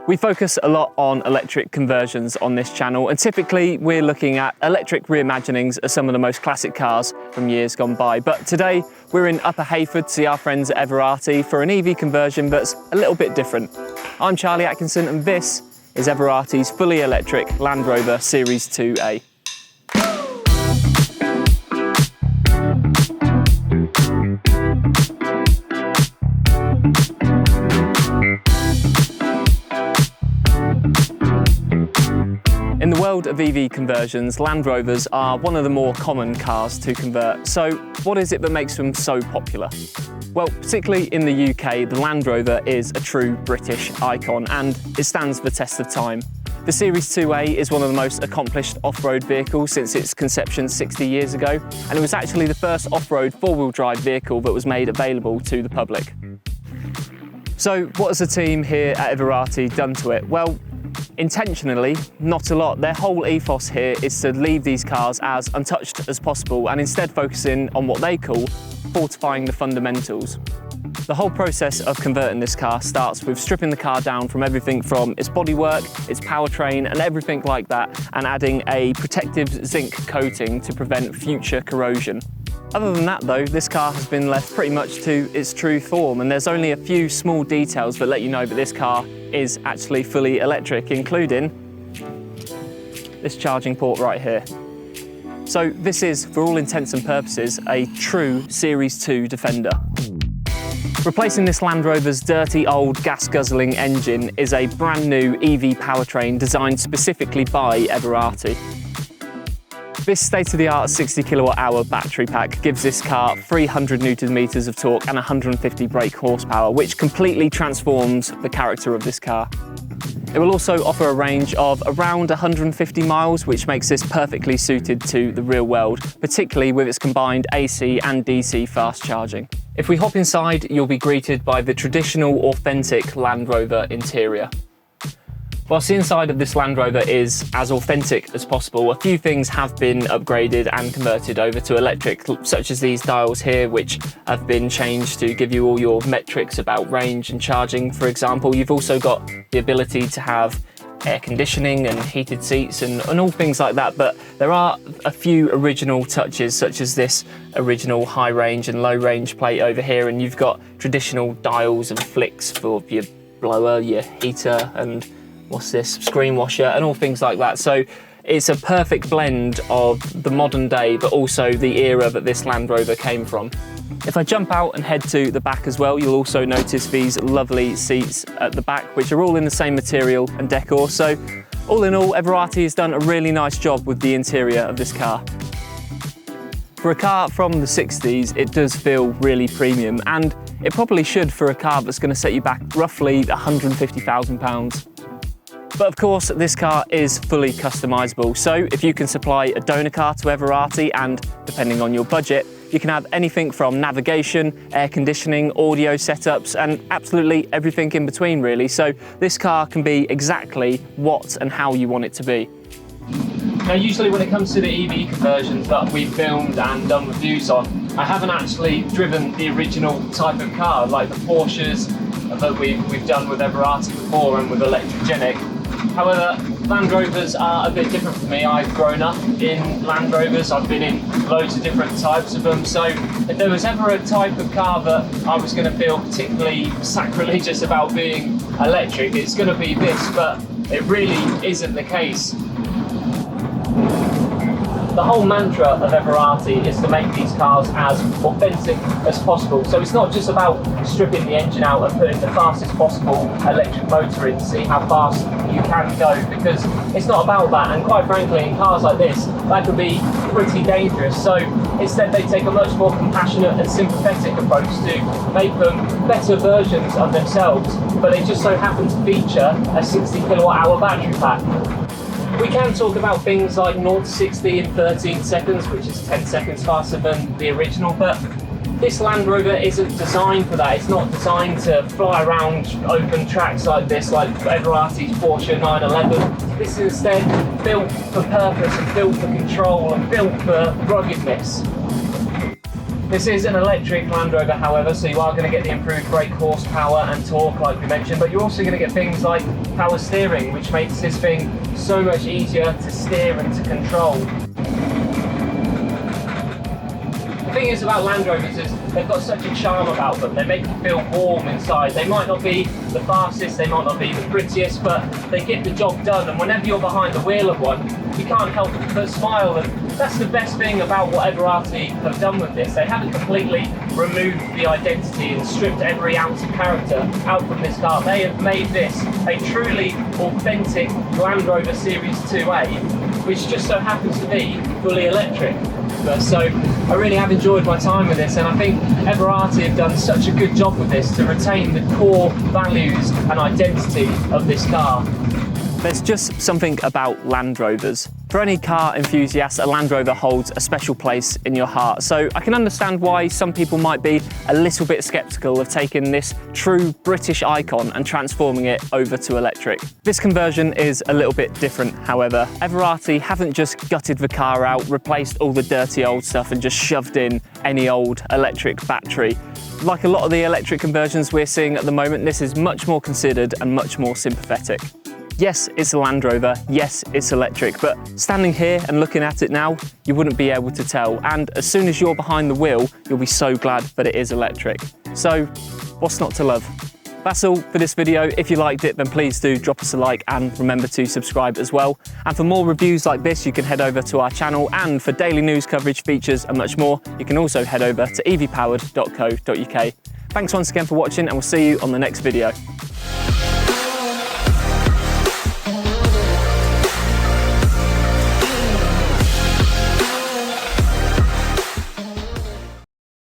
We focus a lot on electric conversions on this channel, and typically we're looking at electric reimaginings of some of the most classic cars from years gone by. But today we're in Upper Heyford to see our friends at Everrati for an EV conversion that's a little bit different. I'm Charlie Atkinson and this is Everrati's fully electric Land Rover Series IIA. In the world of EV conversions, Land Rovers are one of the more common cars to convert. So what is it that makes them so popular? Well, particularly in the UK, the Land Rover is a true British icon and it stands the test of time. The Series IIA is one of the most accomplished off-road vehicles since its conception 60 years ago, and it was actually the first off-road four-wheel drive vehicle that was made available to the public. So what has the team here at Everrati done to it? Well, intentionally, not a lot. Their whole ethos here is to leave these cars as untouched as possible and instead focusing on what they call fortifying the fundamentals. The whole process of converting this car starts with stripping the car down from everything from its bodywork, its powertrain and everything like that, and adding a protective zinc coating to prevent future corrosion. Other than that though, this car has been left pretty much to its true form, and there's only a few small details that let you know that this car is actually fully electric, including this charging port right here. So this is, for all intents and purposes, a true Series II Defender. Replacing this Land Rover's dirty old gas-guzzling engine is a brand new EV powertrain designed specifically by Everrati. This state-of-the-art 60 kilowatt-hour battery pack gives this car 300 newton meters of torque and 150 brake horsepower, which completely transforms the character of this car. It will also offer a range of around 150 miles, which makes this perfectly suited to the real world, particularly with its combined AC and DC fast charging. If we hop inside, you'll be greeted by the traditional, authentic Land Rover interior. Whilst the inside of this Land Rover is as authentic as possible, a few things have been upgraded and converted over to electric, such as these dials here, which have been changed to give you all your metrics about range and charging, for example. You've also got the ability to have air conditioning and heated seats and all things like that, but there are a few original touches, such as this original high range and low range plate over here, and you've got traditional dials and flicks for your blower, your heater, and what's this, screen washer and all things like that. So it's a perfect blend of the modern day but also the era that this Land Rover came from. If I jump out and head to the back as well, you'll also notice these lovely seats at the back, which are all in the same material and decor. So all in all, Everrati has done a really nice job with the interior of this car. For a car from the 60s, it does feel really premium, and it probably should for a car that's going to set you back roughly £150,000. But of course, this car is fully customizable. So if you can supply a donor car to Everrati, and depending on your budget, you can have anything from navigation, air conditioning, audio setups, and absolutely everything in between really. So this car can be exactly what and how you want it to be. Now, usually when it comes to the EV conversions that we've filmed and done reviews on, I haven't actually driven the original type of car like the Porsches that we've done with Everrati before and with Electrogenic. However, Land Rovers are a bit different for me. I've grown up in Land Rovers, I've been in loads of different types of them, so if there was ever a type of car that I was going to feel particularly sacrilegious about being electric, it's going to be this, but it really isn't the case. The whole mantra of Everrati is to make these cars as authentic as possible. So it's not just about stripping the engine out and putting the fastest possible electric motor in to see how fast you can go, because it's not about that. And quite frankly, in cars like this, that could be pretty dangerous. So instead they take a much more compassionate and sympathetic approach to make them better versions of themselves, but they just so happen to feature a 60 kilowatt hour battery pack. We can talk about things like 0 to 60 in 13 seconds, which is 10 seconds faster than the original, but this Land Rover isn't designed for that. It's not designed to fly around open tracks like this, like Everrati's Porsche 911. This is instead built for purpose and built for control and built for ruggedness. This is an electric Land Rover, however, so you are going to get the improved brake horsepower and torque like we mentioned, but you're also going to get things like power steering, which makes this thing so much easier to steer and to control. The thing is about Land Rovers is they've got such a charm about them. They make you feel warm inside. They might not be the fastest, they might not be the prettiest, but they get the job done. And whenever you're behind the wheel of one, you can't help but smile. And that's the best thing about what Everrati have done with this. They haven't completely removed the identity and stripped every ounce of character out from this car. They have made this a truly authentic Land Rover Series IIA, which just so happens to be fully electric. So I really have enjoyed my time with this, and I think Everrati have done such a good job with this to retain the core values and identity of this car. There's just something about Land Rovers. For any car enthusiast, a Land Rover holds a special place in your heart. So I can understand why some people might be a little bit sceptical of taking this true British icon and transforming it over to electric. This conversion is a little bit different, however. Everrati haven't just gutted the car out, replaced all the dirty old stuff and just shoved in any old electric battery. Like a lot of the electric conversions we're seeing at the moment, this is much more considered and much more sympathetic. Yes, it's a Land Rover, yes, it's electric, but standing here and looking at it now, you wouldn't be able to tell. And as soon as you're behind the wheel, you'll be so glad that it is electric. So, what's not to love? That's all for this video. If you liked it, then please do drop us a like and remember to subscribe as well. And for more reviews like this, you can head over to our channel, and for daily news coverage, features and much more, you can also head over to evpowered.co.uk. Thanks once again for watching, and we'll see you on the next video.